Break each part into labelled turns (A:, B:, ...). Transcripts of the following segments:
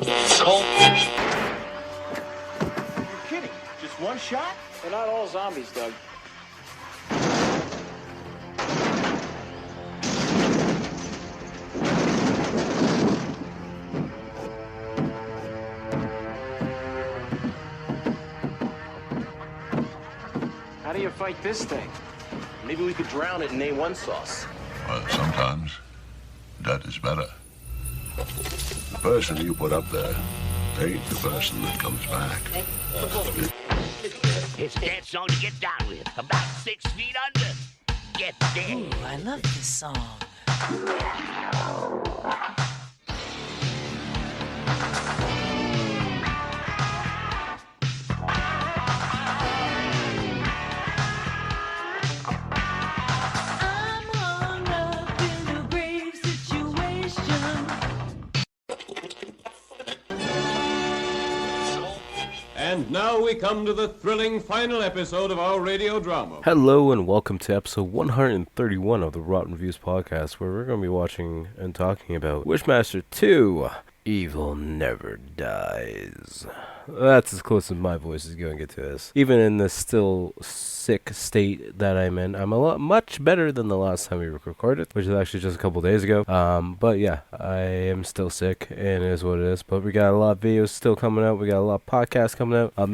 A: Kidding? Just one shot?
B: They're not all zombies, Doug. How do you fight this thing?
A: Maybe we could drown it in A1 sauce.
C: Well, sometimes that is better. The person you put up there ain't the person that comes back.
D: It's a dance song to get down with. About 6 feet under. Get there.
E: Ooh, I love this song. I'm hung up in a grave situation.
F: And now we come to the thrilling final episode of our radio drama.
G: Hello and welcome to episode 131 of the Rotten Reviews podcast, where we're going to be watching and talking about Wishmaster 2, Evil Never Dies. That's as close as my voice is going to get to this. Even in the still sick state that I'm in, I'm much better than the last time we recorded, which is actually just a couple days ago. But yeah, I am still sick, and it is what it is. But we got a lot of videos still coming out. We got a lot of podcasts coming out. I'm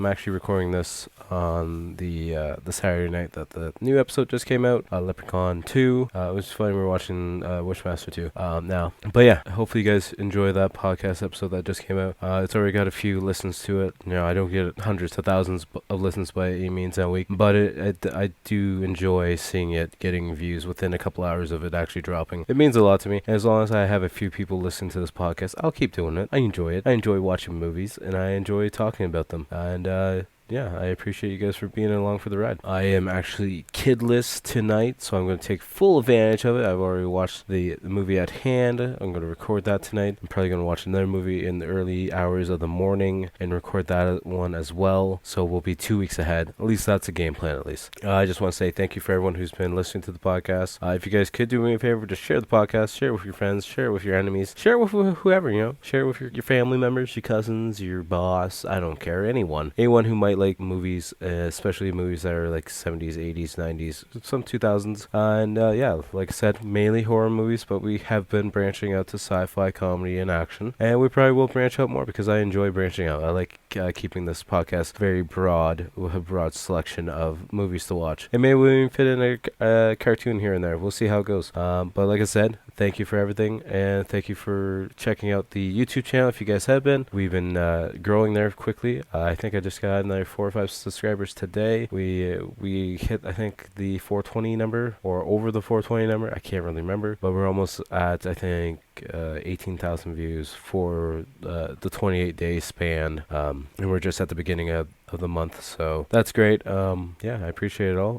G: actually recording this on the Saturday night that the new episode just came out, Leprechaun 2. It was funny, we were watching Wishmaster 2 now. But yeah, hopefully you guys enjoy that podcast episode that just came out. It's already got a few listens to it. You know, I don't get hundreds of thousands of listens by any means a week, but I do enjoy seeing it getting views within a couple hours of it actually dropping. It means a lot to me. And as long as I have a few people listening to this podcast, I'll keep doing it. I enjoy it. I enjoy watching movies, and I enjoy talking about them. And yeah, I appreciate you guys for being along for the ride. I am actually kidless tonight, so I'm going to take full advantage of it. I've already watched the movie at hand. I'm going to record that tonight. I'm probably going to watch another movie in the early hours of the morning and record that one as well. So we'll be 2 weeks ahead. At least that's a game plan, at least. I just want to say thank you for everyone who's been listening to the podcast. If you guys could do me a favor, just share the podcast, share it with your friends, share it with your enemies, share it with whoever, you know. Share it with your family members, your cousins, your boss. I don't care. Anyone who might like movies, especially movies that are like 70s, 80s, 90s, some 2000s, and yeah, like I said, mainly horror movies, but we have been branching out to sci-fi, comedy, and action, and we probably will branch out more because I enjoy branching out. I like keeping this podcast very broad, with a broad selection of movies to watch, and maybe we can fit in a cartoon here and there. We'll see how it goes, but like I said, thank you for everything, and thank you for checking out the YouTube channel if you guys have been. We've been growing there quickly. I think I just got another 4 or 5 subscribers today. We hit, I think, the 420 number, or over the 420 number. I can't really remember, but we're almost at, I think, 18,000 views for the 28-day span, and we're just at the beginning of the month, so that's great. Yeah, I appreciate it all.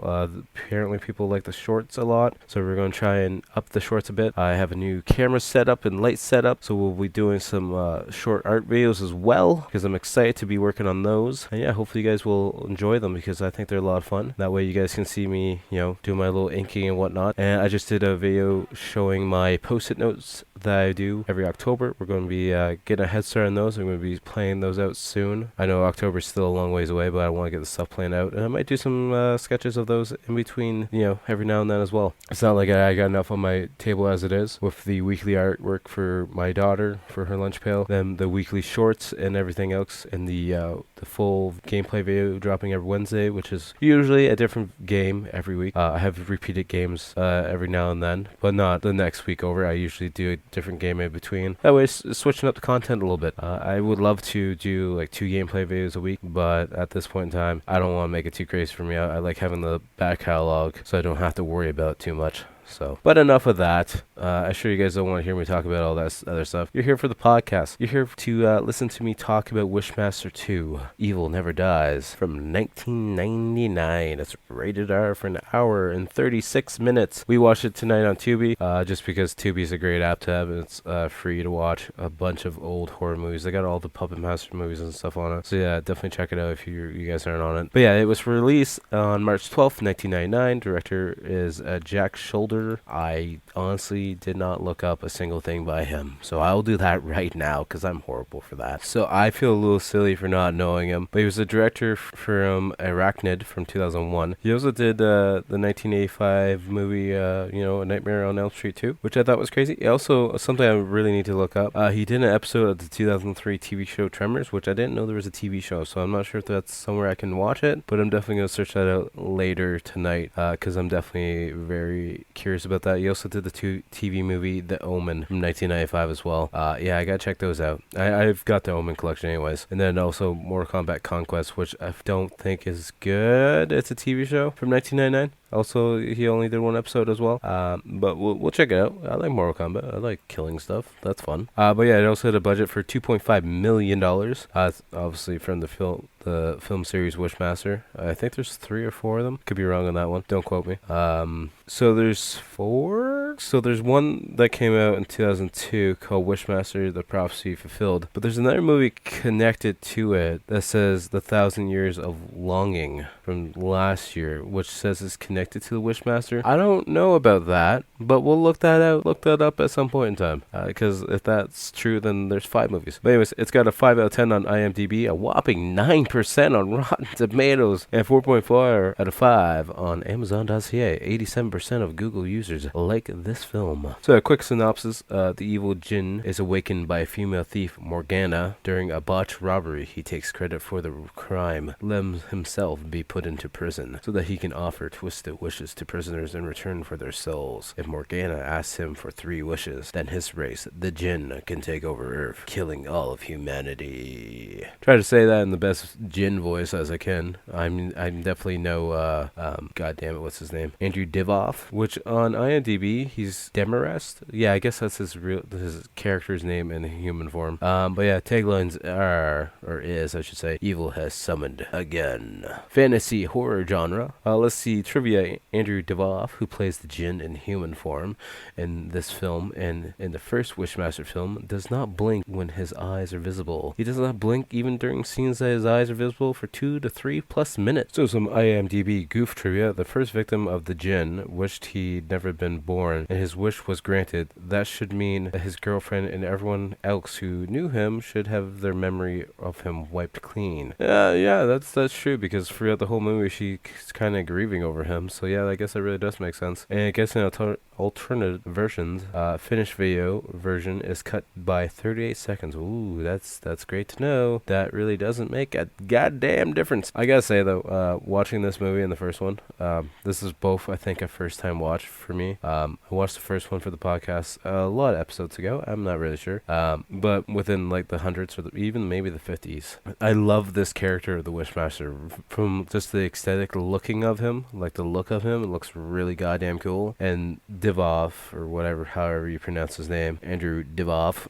G: Apparently people like the shorts a lot, so we're going to try and up the shorts a bit. I have a new camera setup and light setup, so we'll be doing some short art videos as well, because I'm excited to be working on those. And yeah, hopefully you guys will enjoy them, because I think they're a lot of fun. That way you guys can see me, you know, do my little inking and whatnot. And I just did a video showing my post-it notes that I do every October. We're going to be getting a head start on those. I'm going to be playing those out soon. I know October's still a long ways away, but I want to get the stuff planned out, and I might do some sketches of those in between, you know, every now and then as well. It's not like I got enough on my table as it is, with the weekly artwork for my daughter for her lunch pail, then the weekly shorts and everything else, and the full gameplay video dropping every Wednesday, which is usually a different game every week. I have repeated games every now and then, but not the next week over. I usually do a different game in between. That way, switching up the content a little bit. I would love to do like 2 gameplay videos a week, but at this point in time, I don't want to make it too crazy for me. I like having the back catalog, so I don't have to worry about it too much. So, but enough of that. I'm sure you guys don't want to hear me talk about all that other stuff. You're here for the podcast. You're here to listen to me talk about Wishmaster 2, Evil Never Dies, from 1999. It's rated R for an hour and 36 minutes. We watched it tonight on Tubi, just because Tubi's a great app to have, and it's free to watch a bunch of old horror movies. They got all the Puppet Master movies and stuff on it. So yeah, definitely check it out if you guys aren't on it. But yeah, it was released on March 12th, 1999. Director is Jack Shoulder. I honestly I did not look up a single thing by him. So I'll do that right now because I'm horrible for that. So I feel a little silly for not knowing him. But he was a director from Arachnid from 2001. He also did the 1985 movie, A Nightmare on Elm Street 2, which I thought was crazy. Also, something I really need to look up. He did an episode of the 2003 TV show Tremors, which I didn't know there was a TV show. So I'm not sure if that's somewhere I can watch it. But I'm definitely going to search that out later tonight because I'm definitely very curious about that. He also did the TV movie The Omen from 1995 as well. Yeah, I gotta check those out. I've got the Omen collection anyways. And then also Mortal Kombat Conquest, which I don't think is good. It's a TV show from 1999. Also, he only did one episode as well. But we'll check it out. I like Mortal Kombat. I like killing stuff. That's fun. But yeah, it also had a budget for $2.5 million. Obviously from the film series Wishmaster. I think there's 3 or 4 of them. Could be wrong on that one. Don't quote me. So there's 4. So there's one that came out in 2002 called Wishmaster: The Prophecy Fulfilled. But there's another movie connected to it that says The 1,000 Years of Longing from last year, which says it's connected to the Wishmaster. I don't know about that, but we'll look that up at some point in time. Because if that's true, then there's 5 movies. But anyways, it's got a 5 out of 10 on IMDb, a whopping 9% on Rotten Tomatoes, and 4.4 out of 5 on Amazon.ca. 87% of Google users like this film. So a quick synopsis. The evil Jinn is awakened by a female thief, Morgana. During a botched robbery, he takes credit for the crime, letting himself be put into prison so that he can offer twisted wishes to prisoners in return for their souls. If Morgana asks him for 3 wishes, then his race, the Jinn, can take over Earth, killing all of humanity. Try to say that in the best Jinn voice as I can. I'm definitely no god damn it, what's his name? Andrew Divoff, which on IMDb he's Demarest. Yeah, I guess that's his character's name in human form. But yeah, taglines are, or is I should say, evil has summoned again. Fantasy horror genre. Let's see trivia. Andrew Divoff, who plays the Jinn in human form in this film and in the first Wishmaster film, does not blink when his eyes are visible. He does not blink even during scenes that his eyes are visible for 2 to 3 plus minutes. So some IMDb goof trivia. The first victim of the Jinn wished he'd never been born, and his wish was granted. That should mean that his girlfriend and everyone else who knew him should have their memory of him wiped clean. Yeah, that's true, because throughout the whole movie she's kind of grieving over him. So yeah, I guess that really does make sense. And I guess in alternate versions, finished video version is cut by 38 seconds. Ooh, that's great to know. That really doesn't make a goddamn difference. I gotta say though, watching this movie and the first one, this is both I think a first time watch for me. I watched the first one for the podcast a lot of episodes ago. I'm not really sure, but within like the hundreds or even maybe the 50s. I love this character of the Wishmaster, from just the aesthetic looking of him, like the look of him. It looks really goddamn cool. And Divoff, or whatever, however you pronounce his name, Andrew Divoff,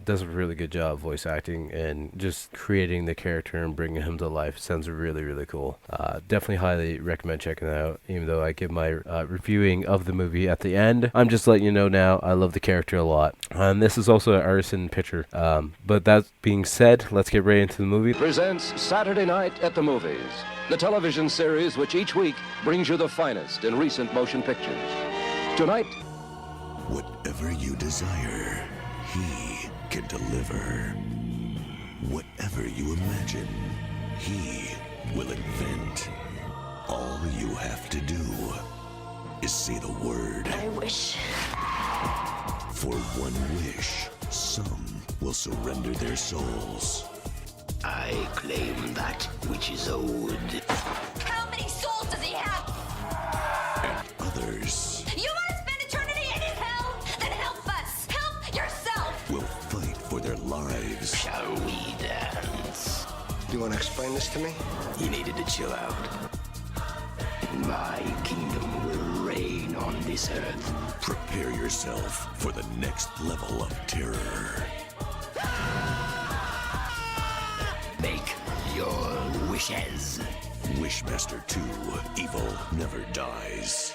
G: does a really good job voice acting and just creating the character and bringing him to life. Sounds really, really cool. Definitely highly recommend checking it out, even though I give my reviewing of the movie at the end. I'm just letting you know now, I love the character a lot. And this is also an artisan picture. But that being said, let's get right into the movie.
H: Presents Saturday Night at the Movies, the television series which each week brings you the finest in recent motion pictures. Tonight,
I: whatever you desire, he can deliver. Whatever you imagine, he will invent. All you have to do is say the word.
E: I wish.
I: For one wish, some will surrender their souls.
D: I claim that which is owed.
E: How many souls does he have?
I: And others
E: You want to spend eternity in his hell? Then help us. Help yourself.
I: will fight for their lives.
D: Shall we dance?
J: You want to explain this to me?
D: You needed to chill out. My kingdom will reign on this earth.
I: Prepare yourself for the next level of terror.
D: Make your wishes.
I: Wishmaster 2, Evil Never Dies.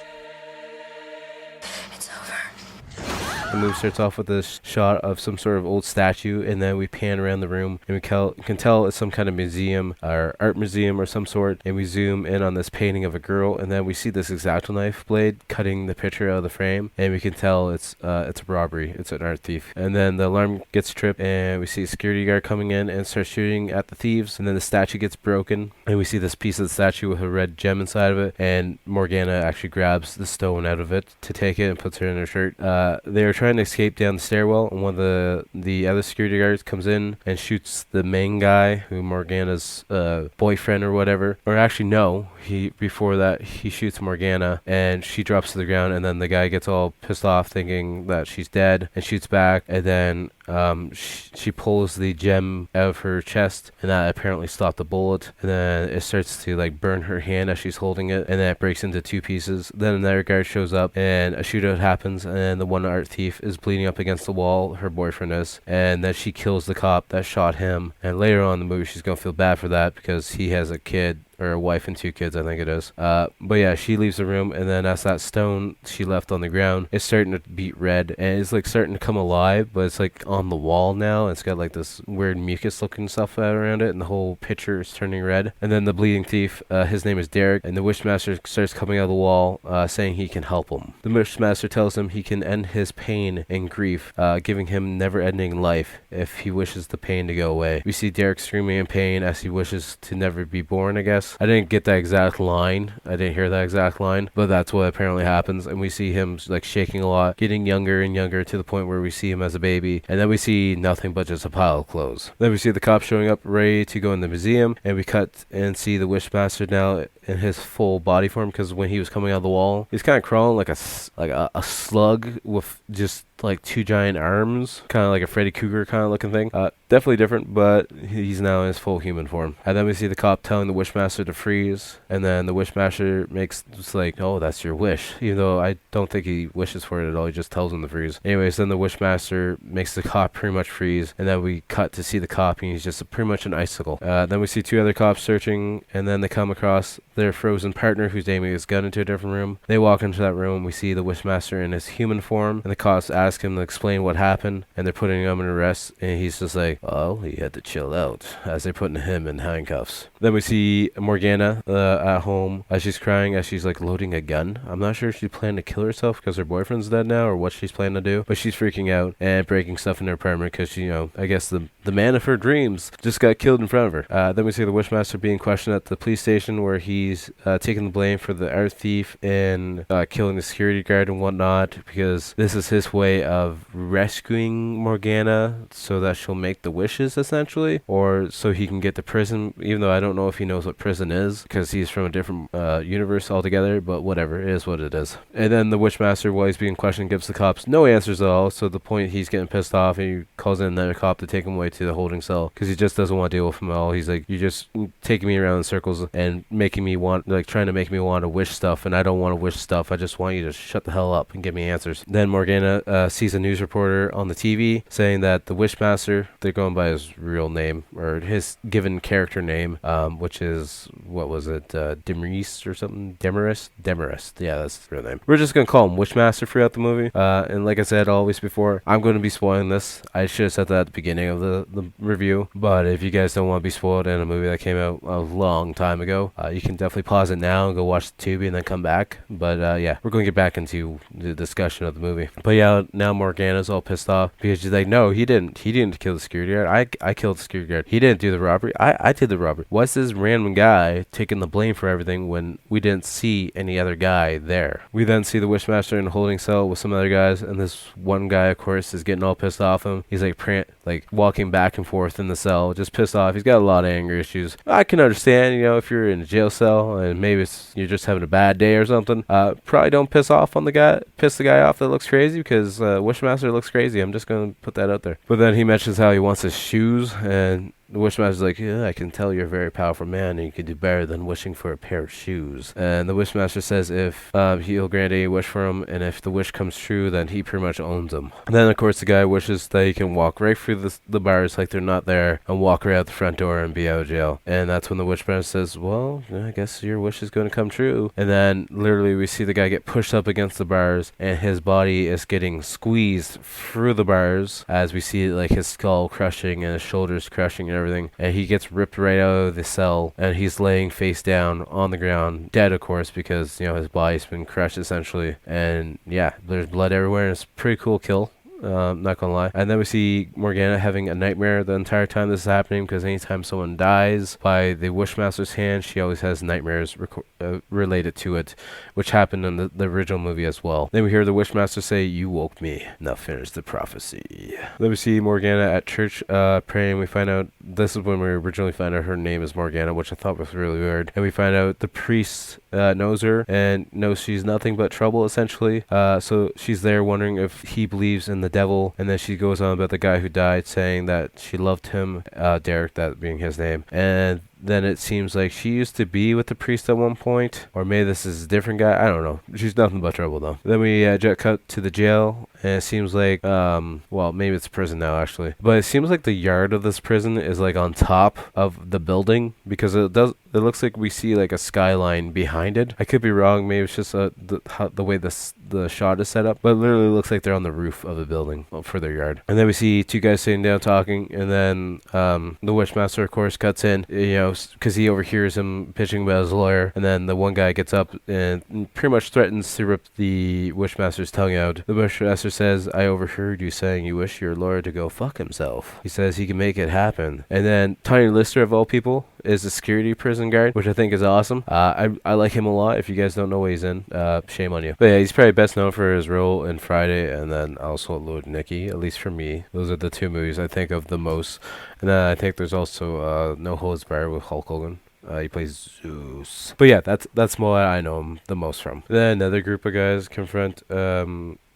E: It's over.
G: The movie starts off with this shot of some sort of old statue, and then we pan around the room, and we can tell it's some kind of museum or art museum or some sort, and we zoom in on this painting of a girl, and then we see this X-Acto knife blade cutting the picture out of the frame, and we can tell it's a robbery. It's an art thief. And then the alarm gets tripped, and we see a security guard coming in and start shooting at the thieves, and then the statue gets broken, and we see this piece of the statue with a red gem inside of it, and Morgana actually grabs the stone out of it to take it and puts it in her shirt. They are trying to escape down the stairwell, and one of the other security guards comes in and shoots the main guy, who Morgana's boyfriend or whatever. Or actually, no, before that he shoots Morgana, and she drops to the ground, and then the guy gets all pissed off thinking that she's dead and shoots back, and then she pulls the gem out of her chest, and that apparently stopped the bullet, and then it starts to like burn her hand as she's holding it, and then it breaks into two pieces. Then another guard shows up, and a shootout happens, and the one art thief is bleeding up against the wall, her boyfriend is, and then she kills the cop that shot him, and later on in the movie she's gonna feel bad for that because he has a kid, or a wife and two kids, I think it is. But yeah, she leaves the room, and then as that stone she left on the ground, it's starting to beat red, and it's like starting to come alive, but it's like on the wall now. It's got like this weird mucus looking stuff out around it, and the whole picture is turning red. And then the bleeding thief, his name is Derek, and the Wishmaster starts coming out of the wall, saying he can help him. The Wishmaster tells him he can end his pain and grief, giving him never-ending life if he wishes the pain to go away. We see Derek screaming in pain as he wishes to never be born, I guess. I didn't get that exact line. I didn't hear that exact line, but that's what apparently happens. And we see him like shaking a lot, getting younger and younger to the point where we see him as a baby. And then we see nothing but just a pile of clothes. Then we see the cop showing up ready to go in the museum, and we cut and see the Wishmaster now in his full body form, because when he was coming out of the wall, he's kind of crawling like a slug with just like two giant arms, kind of like a Freddy Krueger kind of looking thing. Definitely different, but he's now in his full human form. And then we see the cop telling the Wishmaster to freeze, and then the Wishmaster makes just like, oh, that's your wish, even though I don't think he wishes for it at all. He just tells him to freeze. Anyways, then the Wishmaster makes the cop pretty much freeze, and then we cut to see the cop, and he's just pretty much an icicle. Then we see two other cops searching, and then they come across their frozen partner who's aiming his gun into a different room. They walk into that room. We see the Wishmaster in his human form, and the cops ask him to explain what happened, and they're putting him in arrest, and he's just like, oh, he had to chill out, as they're putting him in handcuffs. Then we see Morgana at home as she's crying, as she's like loading a gun. I'm not sure if she's planning to kill herself because her boyfriend's dead now, or what she's planning to do, but she's freaking out and breaking stuff in her apartment because she, I guess the man of her dreams just got killed in front of her. Then we see the Wishmaster being questioned at the police station, where he's taking the blame for the art thief and killing the security guard and whatnot, because this is his way of rescuing Morgana so that she'll make the wishes, essentially, or so he can get to prison, even though I don't know if he knows what prison is because he's from a different universe altogether, but whatever, it is what it is. And then the Wishmaster, while he's being questioned, gives the cops no answers at all, so the point he's getting pissed off, and he calls in another cop to take him away to the holding cell because he just doesn't want to deal with him at all. He's like, you're just taking me around in circles and making me want, like, trying to make me want to wish stuff, and I don't want to wish stuff. I just want you to shut the hell up and give me answers. Then Morgana sees a news reporter on the TV saying that the Wishmaster, they're going by his real name, or his given character name, which is, what was it, Demarest or something? Demarest? Yeah, that's the real name. We're just going to call him Wishmaster throughout the movie. And like I said always before, I'm going to be spoiling this. I should have said that at the beginning of the review, but if you guys don't want to be spoiled in a movie that came out a long time ago, you can definitely pause it now and go watch the Tubi and then come back. But yeah, we're going to get back into the discussion of the movie. But yeah, now Morgana's all pissed off because she's like, no, he didn't kill the security guard. I killed the security guard. He didn't do the robbery. I did the robbery. What's this random guy taking the blame for everything when we didn't see any other guy there? We then see the Wishmaster in a holding cell with some other guys, and this one guy, of course, is getting all pissed off him. He's like walking back and forth in the cell, just pissed off. He's got a lot of anger issues. I can understand, if you're in a jail cell and maybe you're just having a bad day or something. Probably don't piss the guy off that looks crazy, because Wishmaster looks crazy. I'm just gonna put that out there. But then he mentions how he wants his shoes, and the Wishmaster's like, yeah, I can tell you're a very powerful man, and you can do better than wishing for a pair of shoes. And the Wishmaster says if he'll grant a wish for him, and if the wish comes true, then he pretty much owns him. And then, of course, the guy wishes that he can walk right through the bars like they're not there, and walk right out the front door and be out of jail. And that's when the Wishmaster says, well, I guess your wish is going to come true. And then, literally, we see the guy get pushed up against the bars, and his body is getting squeezed through the bars as we see like his skull crushing and his shoulders crushing and everything. And he gets ripped right out of the cell, and he's laying face down on the ground, dead, of course, because, you know, his body's been crushed essentially. And yeah, there's blood everywhere, and it's a pretty cool kill. Not gonna lie. And then we see Morgana having a nightmare the entire time this is happening, because anytime someone dies by the Wishmaster's hand, she always has nightmares related to it, which happened in the original movie as well. Then we hear the Wishmaster say, "You woke me. Now finish the prophecy." Then we see Morgana at church praying. We find out this is when we originally found out her name is Morgana, which I thought was really weird. And we find out the priest knows her and knows she's nothing but trouble essentially. So she's there wondering if he believes in the devil, and then she goes on about the guy who died, saying that she loved him, Derek, that being his name. And then it seems like she used to be with the priest at one point, or maybe this is a different guy. I don't know. She's nothing but trouble though. Then we jet cut to the jail, and it seems like well, maybe it's prison now actually, but it seems like the yard of this prison is like on top of the building, because it looks like we see like a skyline behind it. I could be wrong. Maybe it's just the way the shot is set up, but it literally looks like they're on the roof of a building for their yard. And then we see two guys sitting down talking, and then the Wishmaster, of course, cuts in, you know, because he overhears him pitching about his lawyer. And then the one guy gets up and pretty much threatens to rip the Wishmaster's tongue out. The Wishmaster says, "I overheard you saying you wish your lawyer to go fuck himself." He says he can make it happen. And then Tiny Lister, of all people, is a security prison guard, which I think is awesome. I like him a lot. If you guys don't know what he's in, shame on you. But yeah, he's probably best known for his role in Friday, and then also Lord Nicky, at least for me. Those are the two movies I think of the most. And then I think there's also No Holds Barred with Hulk Hogan. He plays Zeus. But yeah, that's what I know him the most from. Then another group of guys confront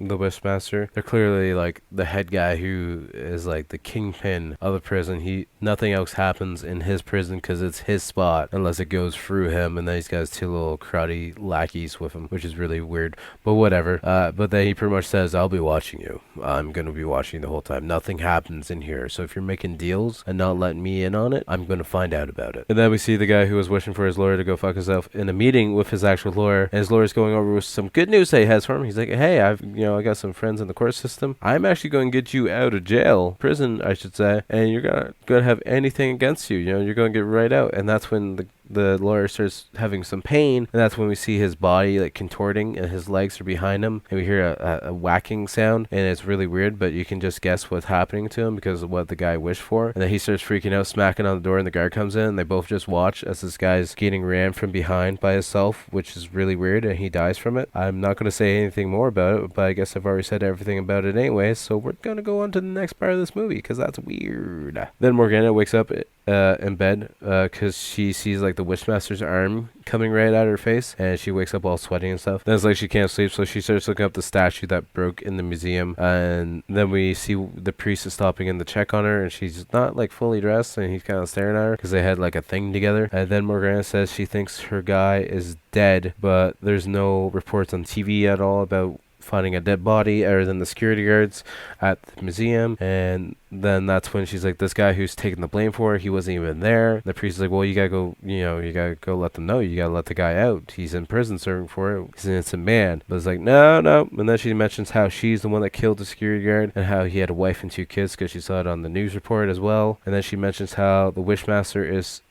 G: the Wishmaster. They're clearly like the head guy who is like the kingpin of the prison. Nothing else happens in his prison because it's his spot unless it goes through him. And then he's got his two little cruddy lackeys with him, which is really weird. But whatever. But then he pretty much says, "I'll be watching you. I'm gonna be watching the whole time. Nothing happens in here. So if you're making deals and not letting me in on it, I'm gonna find out about it." And then we see the guy who was wishing for his lawyer to go fuck himself in a meeting with his actual lawyer, and his lawyer's going over with some good news that he has for him. He's like, "Hey, I got some friends in the court system. I'm actually going to get you out of jail, prison, I should say, and you're gonna have anything against you. You know, you're going to get right out." And that's when the lawyer starts having some pain, and that's when we see his body like contorting and his legs are behind him, and we hear a whacking sound, and it's really weird, but you can just guess what's happening to him because of what the guy wished for. And then he starts freaking out, smacking on the door, and the guard comes in, and they both just watch as this guy's getting ran from behind by himself, which is really weird, and he dies from it. I'm not going to say anything more about it, but I guess I've already said everything about it anyway, so we're going to go on to the next part of this movie because that's weird. Then Morgana wakes up in bed because she sees like the Wishmaster's arm coming right at her face, and she wakes up all sweaty and stuff. Then it's like she can't sleep, so she starts looking up the statue that broke in the museum, and then we see the priest is stopping in to check on her, and she's not like fully dressed, and he's kind of staring at her because they had like a thing together. And then Morgana says she thinks her guy is dead, but there's no reports on TV at all about finding a dead body other than the security guards at the museum. And then that's when she's like, this guy who's taking the blame for it, he wasn't even there. The priest is like, well, you gotta go let them know. You gotta let the guy out. He's in prison serving for it. He's an innocent man. But it's like, no. And then she mentions how she's the one that killed the security guard, and how he had a wife and two kids because she saw it on the news report as well. And then she mentions how the Wishmaster is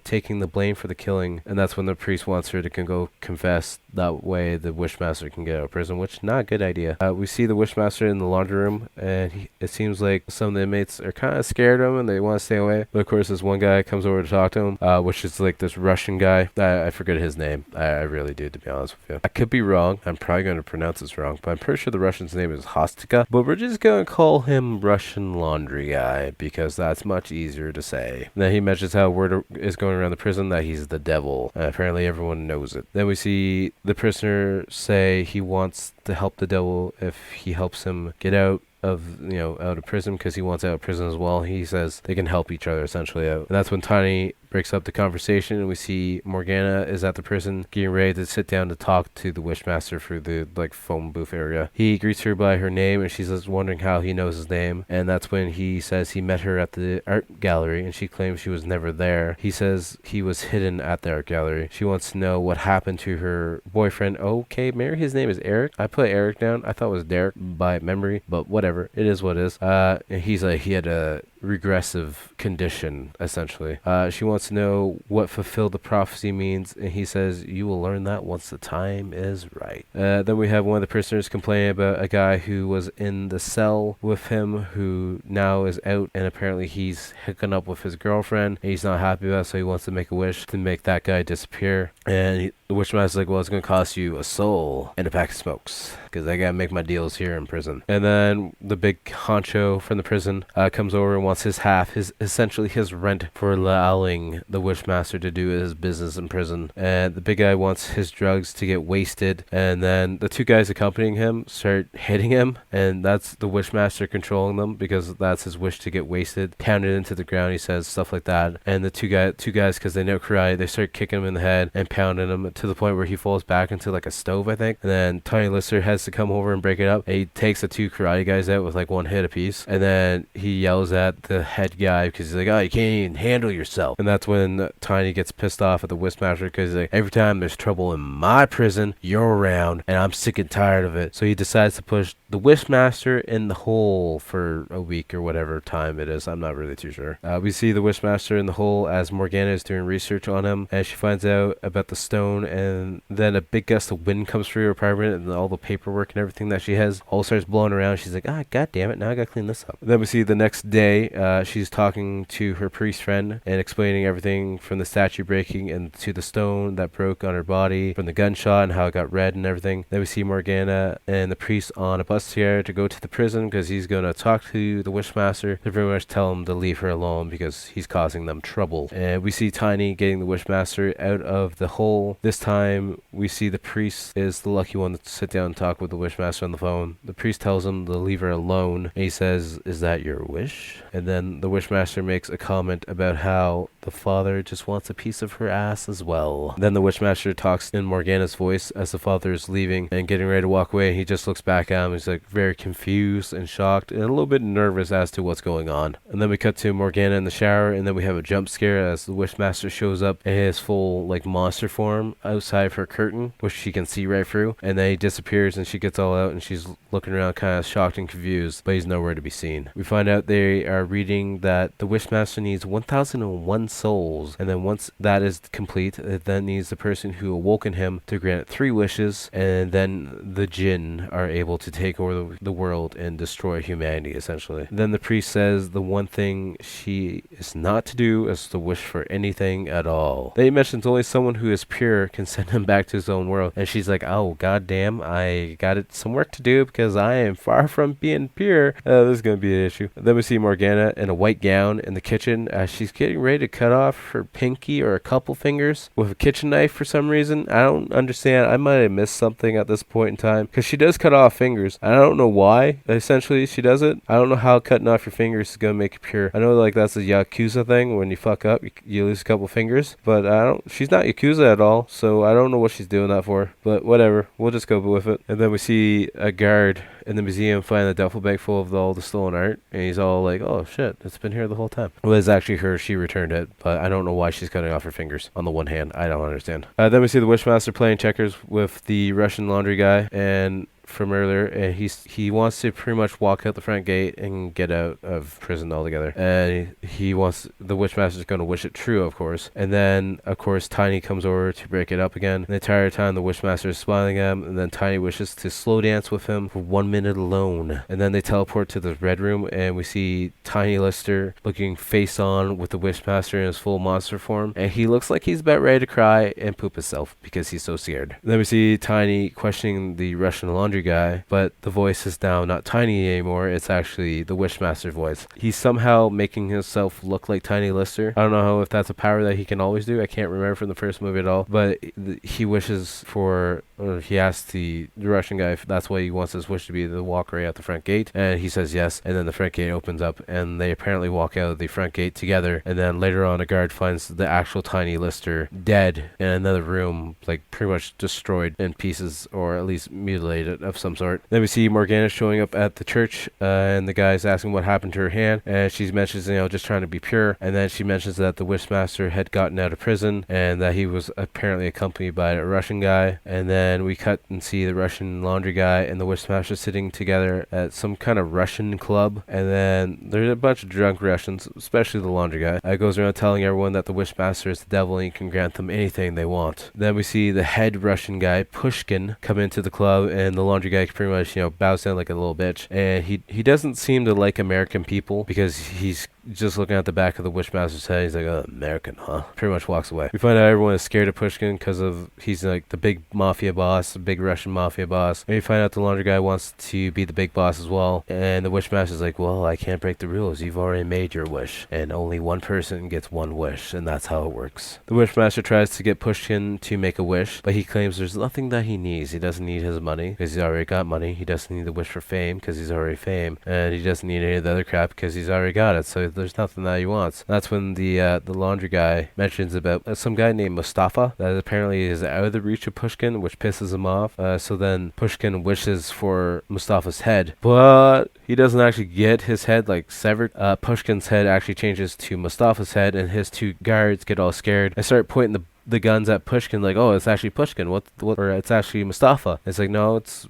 G: taking the blame for the killing, and that's when the priest wants her to go confess. That way the Wishmaster can get out of prison, which not a good idea. We see the Wishmaster in the laundry room, and it seems like some of the inmates are kind of scared of him and they want to stay away. But of course this one guy comes over to talk to him, which is like this Russian guy. I forget his name. I really do, to be honest with you. I could be wrong. I'm probably going to pronounce this wrong, but I'm pretty sure the Russian's name is Hostika. But we're just going to call him Russian Laundry Guy because that's much easier to say. And then he mentions how word is going around the prison that he's the devil. Apparently everyone knows it. Then we see the prisoner say he wants to help the devil if he helps him get out. out of prison because he wants out of prison as well. He says they can help each other essentially out. And that's when Tiny breaks up the conversation, and we see Morgana is at the prison getting ready to sit down to talk to the Wishmaster through the phone booth area. He greets her by her name, and she's wondering how he knows his name. And that's when he says he met her at the art gallery, and she claims she was never there. He says he was hidden at the art gallery. She wants to know what happened to her boyfriend. Okay, maybe his name is Eric. I put Eric down. I thought it was Derek by memory, but whatever. It is what it is. And he's like, he had a regressive condition, essentially. She wants to know what fulfill the prophecy means, and he says, you will learn that once the time is right. Then we have one of the prisoners complaining about a guy who was in the cell with him who now is out, and apparently he's hooking up with his girlfriend, and he's not happy about it, so he wants to make a wish to make that guy disappear. And the Wishmaster's like, well, it's going to cost you a soul and a pack of smokes, because I got to make my deals here in prison. And then the big honcho from the prison comes over and wants his half, essentially his rent for allowing the Wishmaster to do his business in prison. And the big guy wants his drugs to get wasted, and then the two guys accompanying him start hitting him, and that's the Wishmaster controlling them because that's his wish to get wasted, pounded into the ground, he says, stuff like that. And the two guys, because they know karate, they start kicking him in the head and pounding him to the point where he falls back into a stove, I think. And then Tiny Lister has to come over and break it up. And he takes the two karate guys out with one hit apiece, and then he yells at the head guy because he's like, oh, you can't even handle yourself. And that's when Tiny gets pissed off at the Wishmaster because he's like, every time there's trouble in my prison, you're around, and I'm sick and tired of it. So he decides to push the Wishmaster in the hole for a week or whatever time it is. I'm not really too sure. We see the Wishmaster in the hole as Morgana is doing research on him, and she finds out about the stone, and then a big gust of wind comes through her apartment, and all the paperwork and everything that she has all starts blowing around. She's like, god damn it, now I gotta clean this up. Then we see the next day, she's talking to her priest friend and explaining everything from the statue breaking and to the stone that broke on her body from the gunshot and how it got red and everything. Then we see Morgana and the priest on a bus together to go to the prison because he's going to talk to the Wishmaster to pretty much tell him to leave her alone because he's causing them trouble. And we see Tiny getting the Wishmaster out of the hole. This time we see the priest is the lucky one to sit down and talk with the Wishmaster on the phone. The priest tells him to leave her alone, and he says, is that your wish? And then the Wishmaster makes a comment about how the father just wants a piece of her ass as well. Then the Wishmaster talks in Morgana's voice as the father is leaving and getting ready to walk away. He just looks back at him. He's very confused and shocked and a little bit nervous as to what's going on. And then we cut to Morgana in the shower, and then we have a jump scare as the Wishmaster shows up in his full monster form outside of her curtain, which she can see right through. And then he disappears, and she gets all out, and she's looking around kind of shocked and confused, but he's nowhere to be seen. We find out they are reading that the Wishmaster needs 1,001 souls, and then once that is complete, it then needs the person who awoken him to grant 3 wishes, and then the jinn are able to take over the world and destroy humanity, essentially. Then the priest says the one thing she is not to do is to wish for anything at all. Then he mentions only someone who is pure can send him back to his own world, and she's like, oh goddamn, I got some work to do because I am far from being pure. This is going to be an issue. Then we see Morgana in a white gown in the kitchen as she's getting ready to cut off her pinky or a couple fingers with a kitchen knife for some reason. I don't understand. I might have missed something at this point in time because she does cut off fingers. I don't know why essentially she does it. I don't know how cutting off your fingers is going to make you pure. I know that's a Yakuza thing. When you fuck up, you lose a couple fingers, but she's not Yakuza at all, so I don't know what she's doing that for, but whatever, we'll just go with it. And then we see a guard in the museum find a duffel bag full of all the stolen art, and he's all like, oh shit, it's been here the whole time. Well, it's actually her, she returned it, but I don't know why she's cutting off her fingers on the one hand. I don't understand. Then we see the Wishmaster playing checkers with the Russian laundry guy and from earlier, and he wants to pretty much walk out the front gate and get out of prison altogether, and he wants the Wishmaster's going to wish it true, of course. And then of course Tiny comes over to break it up again, and the entire time the Wishmaster is smiling at him, and then Tiny wishes to slow dance with him for 1 minute alone, and then they teleport to the red room, and we see Tiny Lister looking face on with the Wishmaster in his full monster form, and he looks like he's about ready to cry and poop himself because he's so scared. Then we see Tiny questioning the Russian laundry guy, but the voice is now not Tiny anymore, it's actually the Wishmaster voice. He's somehow making himself look like Tiny Lister. I don't know if that's a power that he can always do. I can't remember from the first movie at all, but he wishes for he asks the Russian guy if that's what he wants his wish to be, to walk right out the front gate, and he says yes, and then the front gate opens up, and they apparently walk out of the front gate together, and then later on a guard finds the actual tiny Lister dead in another room, like pretty much destroyed in pieces, or at least mutilated of some sort. Then we see Morgana showing up at the church, and the guy's asking what happened to her hand, and she mentions, just trying to be pure, and then she mentions that the Wishmaster had gotten out of prison, and that he was apparently accompanied by a Russian guy, and then we cut and see the Russian laundry guy and the Wishmaster sitting together at some kind of Russian club, and then there's a bunch of drunk Russians, especially the laundry guy, goes around telling everyone that the Wishmaster is the devil and he can grant them anything they want. Then we see the head Russian guy, Pushkin, come into the club, and the laundry guy pretty much, bows down like a little bitch, and he doesn't seem to like American people, because he's just looking at the back of the Wishmaster's head. He's like, oh, American, huh? Pretty much walks away. We find out everyone is scared of Pushkin because he's like the big mafia boss, the big Russian mafia boss. And we find out the laundry guy wants to be the big boss as well. And the Wishmaster's like, well, I can't break the rules. You've already made your wish. And only one person gets one wish. And that's how it works. The Wishmaster tries to get Pushkin to make a wish, but he claims there's nothing that he needs. He doesn't need his money because he's already got money. He doesn't need the wish for fame because he's already fame. And he doesn't need any of the other crap because he's already got it. So there's nothing that he wants. That's when the laundry guy mentions about some guy named Mustafa that apparently is out of the reach of Pushkin, which pisses him off. So then Pushkin wishes for Mustafa's head, but he doesn't actually get his head severed. Pushkin's head actually changes to Mustafa's head, and his two guards get all scared and start pointing the guns at Pushkin, like, oh, it's actually Pushkin, or it's actually Mustafa. It's like, no, it's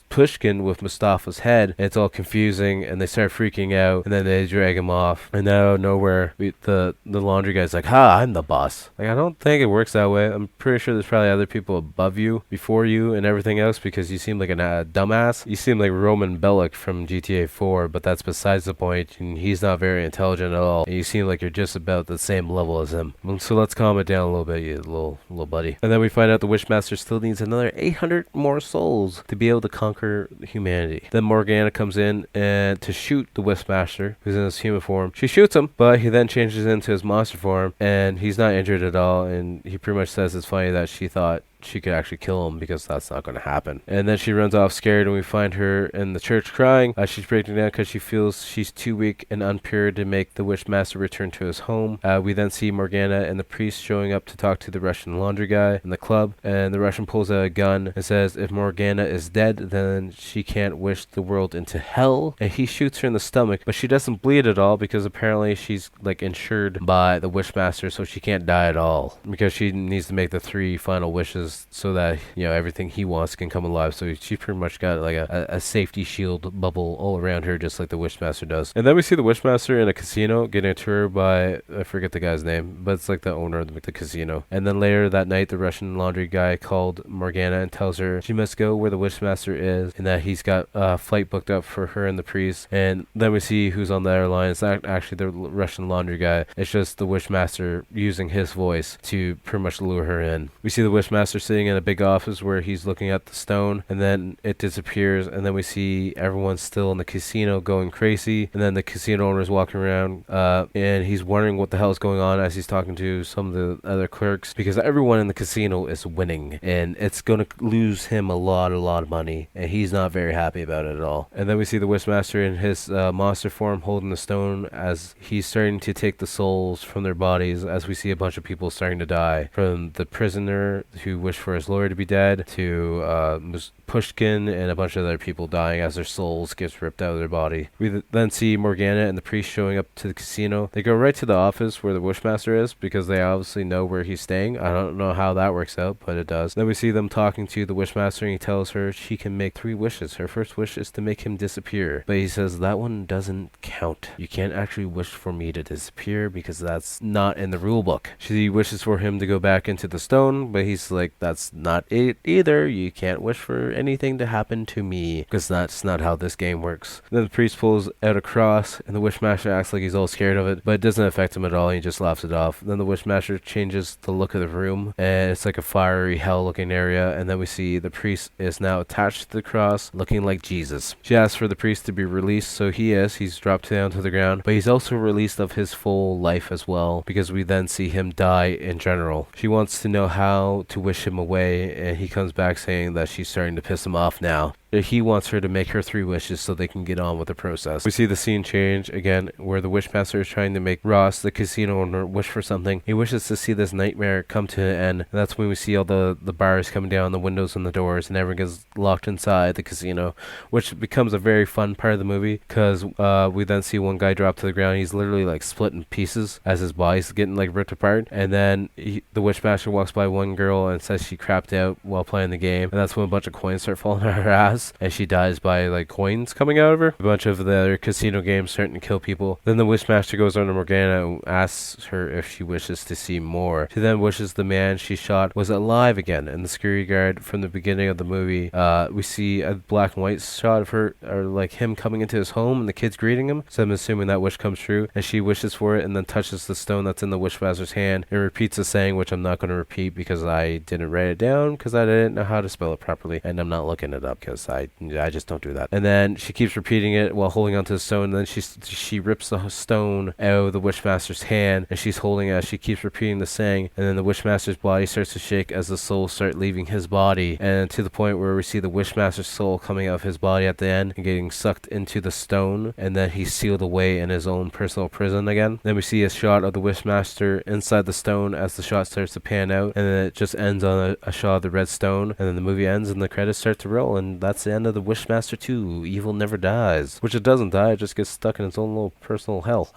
G: Pushkin with Mustafa's head. And it's all confusing, and they start freaking out, and then they drag him off. And out of nowhere, the laundry guy's like, I'm the boss. Like, I don't think it works that way. I'm pretty sure there's probably other people above you, before you, and everything else, because you seem like a dumbass. You seem like Roman Bellic from GTA 4, but that's besides the point, and he's not very intelligent at all. And you seem like you're just about the same level as him. So let's calm it down a little bit, little buddy. And then we find out the Wishmaster still needs another 800 more souls to be able to conquer humanity. Then Morgana comes in and to shoot the Wishmaster, who's in his human form. She shoots him, but he then changes into his monster form, and he's not injured at all, and he pretty much says it's funny that she thought she could actually kill him, because that's not going to happen. And then she runs off scared, and we find her in the church crying. She's breaking down because she feels she's too weak and unpure to make the Wishmaster return to his home. We then see Morgana and the priest showing up to talk to the Russian laundry guy in the club, and the Russian pulls out a gun and says if Morgana is dead, then she can't wish the world into hell. And he shoots her in the stomach, but she doesn't bleed at all, because apparently she's insured by the Wishmaster, so she can't die at all, because she needs to make the 3 final wishes so that everything he wants can come alive. So she pretty much got a safety shield bubble all around her, just like the Wishmaster does. And then we see the Wishmaster in a casino getting a tour by, I forget the guy's name, but it's like the owner of the casino. And then later that night, the Russian laundry guy called Morgana and tells her she must go where the Wishmaster is, and that he's got a flight booked up for her and the priest. And then we see who's on the airline. It's not actually the Russian laundry guy. It's just the Wishmaster using his voice to pretty much lure her in. We see the Wishmaster sitting in a big office where he's looking at the stone, and then it disappears, and then we see everyone still in the casino going crazy, and then the casino owner's walking around, and he's wondering what the hell is going on as he's talking to some of the other clerks, because everyone in the casino is winning, and it's going to lose him a lot of money, and he's not very happy about it at all. And then we see the Wishmaster in his monster form holding the stone as he's starting to take the souls from their bodies, as we see a bunch of people starting to die, from the prisoner who wished for his lawyer to be dead, to Pushkin and a bunch of other people dying as their souls gets ripped out of their body. We then see Morgana and the priest showing up to the casino. They go right to the office where the Wishmaster is, because they obviously know where he's staying. I don't know how that works out, but it does. Then we see them talking to the Wishmaster, and he tells her she can make 3 wishes. Her first wish is to make him disappear, but he says that one doesn't count. You can't actually wish for me to disappear, because that's not in the rule book. She wishes for him to go back into the stone, but he's like, that's not it either. You can't wish for anything to happen to me, because that's not how this game works. Then the priest pulls out a cross, and the Wishmaster acts like he's all scared of it, but it doesn't affect him at all. He just laughs it off. Then the Wishmaster changes the look of the room, and it's like a fiery hell looking area, and then we see the priest is now attached to the cross, looking like Jesus. She asks for the priest to be released, so he's dropped down to the ground, but he's also released of his full life as well, because we then see him die in general. She wants to know how to wish him him away, and he comes back saying that she's starting to piss him off now. He wants her to make her 3 wishes so they can get on with the process. We see the scene change again where the Wishmaster is trying to make Ross, the casino owner, wish for something. He wishes to see this nightmare come to an end. And that's when we see all the bars coming down, the windows and the doors, and everyone gets locked inside the casino, which becomes a very fun part of the movie because we then see one guy drop to the ground. He's literally like split in pieces as his body's getting like ripped apart. And then the Wishmaster walks by one girl and says she crapped out while playing the game. And that's when a bunch of coins start falling on her ass. And she dies by like coins coming out of her. A bunch of the other casino games starting to kill people. Then the Wishmaster goes on to Morgana and asks her if she wishes to see more. She then wishes the man she shot was alive again. And the security guard from the beginning of the movie, we see a black and white shot of her, or like him coming into his home and the kids greeting him. So I'm assuming that wish comes true. And she wishes for it and then touches the stone that's in the Wishmaster's hand and repeats a saying, which I'm not going to repeat because I didn't write it down because I didn't know how to spell it properly. And I'm not looking it up because I just don't do that. And then she keeps repeating it while holding onto the stone. And then she rips the stone out of the Wishmaster's hand, and she's holding it as she keeps repeating the saying. And then the Wishmaster's body starts to shake as the souls start leaving his body, and to the point where we see the Wishmaster's soul coming out of his body at the end and getting sucked into the stone. And then he's sealed away in his own personal prison again. Then we see a shot of the Wishmaster inside the stone as the shot starts to pan out, and then it just ends on a shot of the red stone. And then the movie ends and the credits start to roll, and that's the end of the Wishmaster 2, Evil Never Dies. Which it doesn't die, it just gets stuck in its own little personal hell.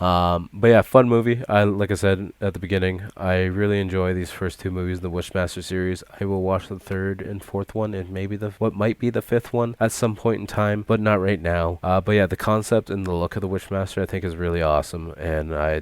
G: But yeah, fun movie. Like I said at the beginning, I really enjoy these first 2 movies in the Wishmaster series. I will watch the 3rd and 4th one, and maybe what might be the 5th one at some point in time, but not right now. But yeah, the concept and the look of the Wishmaster I think is really awesome, and I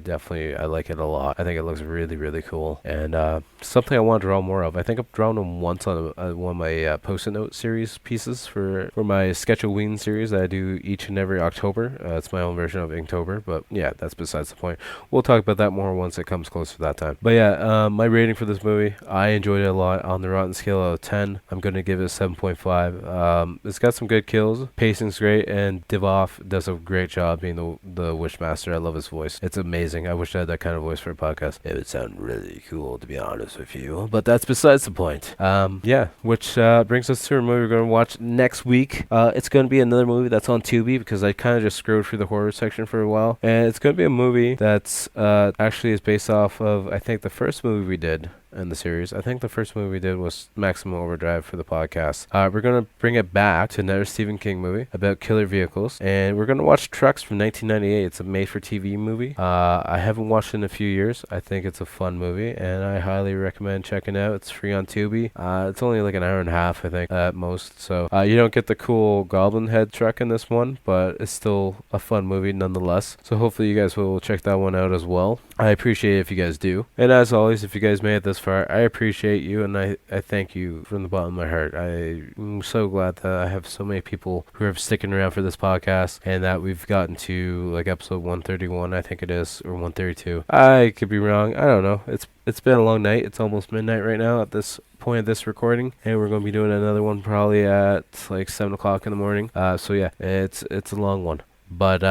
G: like it a lot. I think it looks really, really cool, and something I want to draw more of. I think I've drawn them once on one of my Post-it note series pieces for my Sketch-O-Ween series that I do each and every October. It's my own version of Inktober, but yeah, that's besides the point. We'll talk about that more once it comes close to that time. But yeah, my rating for this movie, I enjoyed it a lot. On the Rotten scale out of 10, I'm going to give it a 7.5. It's got some good kills, pacing's great, and Divoff does a great job being the Wishmaster. I love his voice. It's amazing. I wish I had that kind of voice for a podcast. It would sound really cool, to be honest with you, but that's besides the point. Yeah, which brings us to a movie we're going to watch next week. It's going to be another movie that's on Tubi because I kind of just scrolled through the horror section for a while, and it's going to be a movie that's actually is based off of, I think, the first movie we did in the series. I think the first movie we did was Maximum Overdrive for the podcast. We're going to bring it back to another Stephen King movie about killer vehicles, and we're going to watch Trucks from 1998. It's a made-for-TV movie. I haven't watched it in a few years. I think it's a fun movie, and I highly recommend checking it out. It's free on Tubi. It's only like an hour and a half, I think, at most, so you don't get the cool goblin head truck in this one, but it's still a fun movie nonetheless, so hopefully you guys will check that one out as well. I appreciate it if you guys do, and as always, if you guys made it this far, I appreciate you, and I thank you from the bottom of my heart. I'm so glad that I have so many people who are sticking around for this podcast, and that we've gotten to like episode 131, I think it is, or 132. I could be wrong. I don't know. It's been a long night. It's almost midnight right now at this point of this recording, and we're going to be doing another one probably at like 7 o'clock in the morning. So yeah, it's a long one. But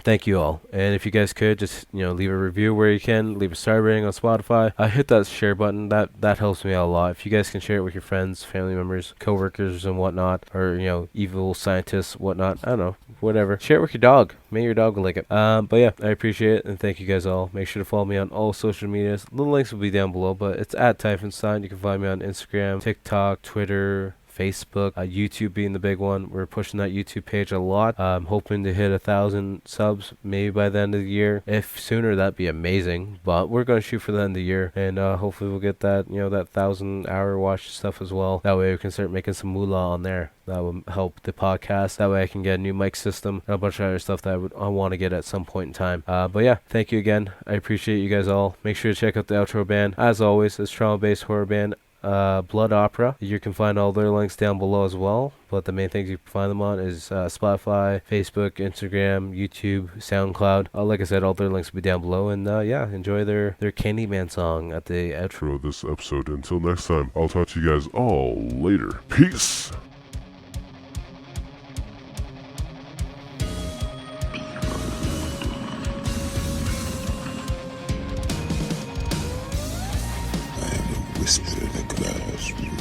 G: thank you all, and if you guys could just leave a review where you can, leave a star rating on Spotify, hit that share button. That helps me out a lot. If you guys can share it with your friends, family members, coworkers and whatnot, or evil scientists, whatnot, I don't know, whatever, share it with your dog. Maybe your dog will like it. But yeah, I appreciate it, and thank you guys all. Make sure to follow me on all social medias. The links will be down below, but it's at Typhonstein. You can find me on Instagram, TikTok, Twitter, Facebook, YouTube being the big one. We're pushing that YouTube page a lot. I'm hoping to hit 1,000 subs maybe by the end of the year. If sooner, that'd be amazing, but we're going to shoot for the end of the year, and hopefully we'll get that that 1,000-hour watch stuff as well. That way we can start making some moolah on there. That will help the podcast. That way I can get a new mic system and a bunch of other stuff that I want to get at some point in time. But yeah, thank you again. I appreciate you guys all. Make sure to check out the outro band. As always, it's trauma-based horror band Blood Opera. You can find all their links down below as well, but the main things you can find them on is Spotify, Facebook, Instagram, YouTube, SoundCloud. Like I said, all their links will be down below, and yeah, enjoy their Candyman song at the outro
C: of this episode. Until next time, I'll talk to you guys all later. Peace!
I: Whisper in the glass.